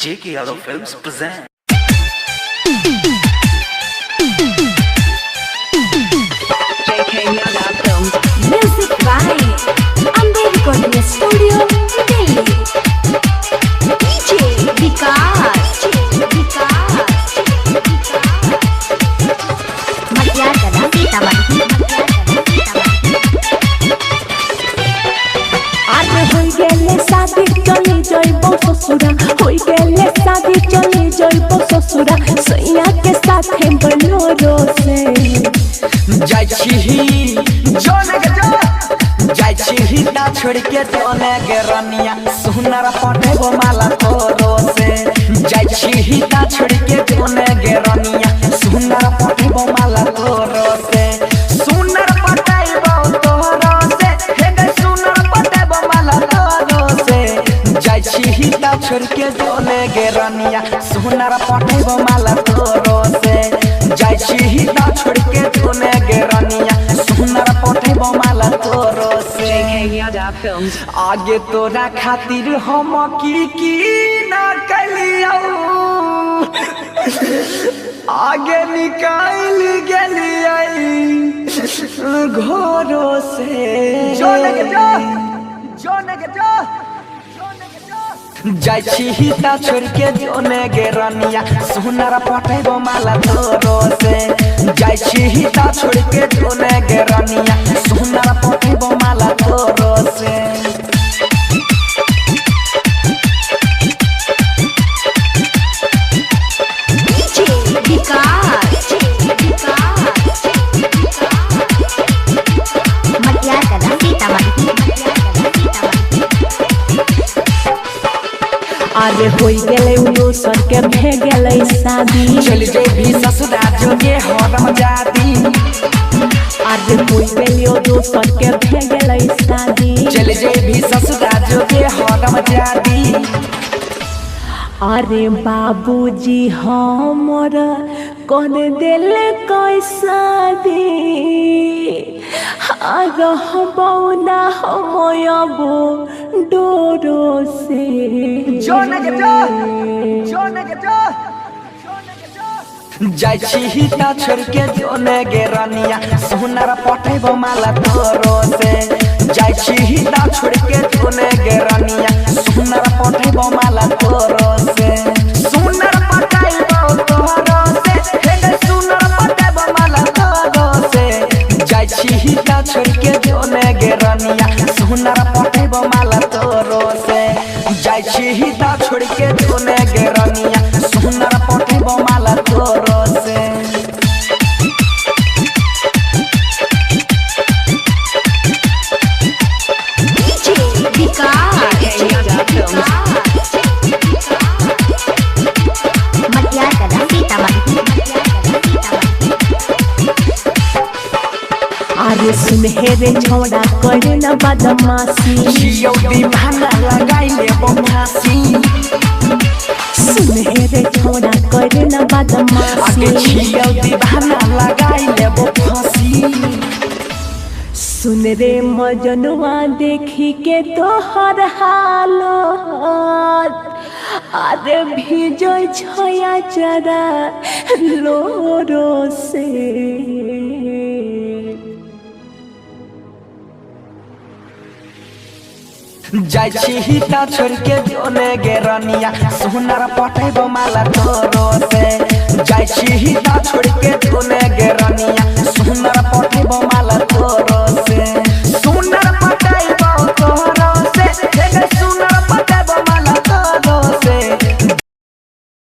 J.K. Yadav Films present. J.K. Yadav Films. Music by Amber Recording Studio, Delhi. DJ Vikas. Magyar Kadam Sitamarhi. হই গেলে শাদি চলে যাইব শ্বশুরা হই গেলে শাদি চলে যাইব শ্বশুরা সৈয়াকে সাথে বলোরো সে जाइछी ता छोड़ के चले गे रनिया सुनर पटेबो माला तोरो से जाइछी ता छोड़ के चले गे रनिया सुनर पटेबो माला तोरो से सुनर पटेबो तोरो से हे गे सुनर पटेबो माला तोरो से जाइछी ता छोड़ के चले गे रनिया सुनर पटेबो माला तोरो से जाइछी ता छोड़ के चले गे रनिया सुनर पटेबो माला तोरो से J.K. Yadav Films. आगे तोरा खातिर हम की ना कलियो आगे निकाल गेलियै घरों से जो जाइछी ता छोड़ के जोने गे रनिया सुनर पटेबो माला तोरो से जाइछी ता छोड़ के जोने गे रनिया सुनर पटेबो माला तोरो से DJ Vikas. Magyar Kadam Sitamarhi. আরে হই গেলে উনোসর के भे गेले शादी चल जे भी ससुरा जोगे हरम जाती আরে হই গেলে উনোসর के भे गेले शादी चल जे भी ससुरा जोगे हरम जाती अरे बाबूजी हमर कर दिले कैसा दे रहबौ ना हमयबो डोरो से जाइछी ता छोड़ के जोने गे रनिया सुनर पटेबो माला तोरो से जाइछी ता छोड़ के जोने गे रनिया सुनर पटेबो माला तोरो से सुनर पटेबो तोरो से हे गे सुनर पटेबो माला तोरो से जाइछी ता छोड़ के जोने गे रनिया सुनर पटेबो माला तोरो से जाइछी ता छोड़ के जोने गे रनिया सुनर पटेबो माला तोरो से DJ Vikas. J.K. Yadav Films. Magyar Kadam Sitamarhi. अरे सुनहेरे छोड़ा करे न बदमाशी जियो दीवाना लगाई ले बमासी सुनहेरे छोड़ा करे न बदमाशी आगे जियो दीवाना लगाई ले बमासी सुन रे मजनुआ देखी के तोहर हालत अरे भिजो छया जरा लोरो से जाइछी ता छोड़ के जोने गे रनिया सुनर पटेबो माला तोरो से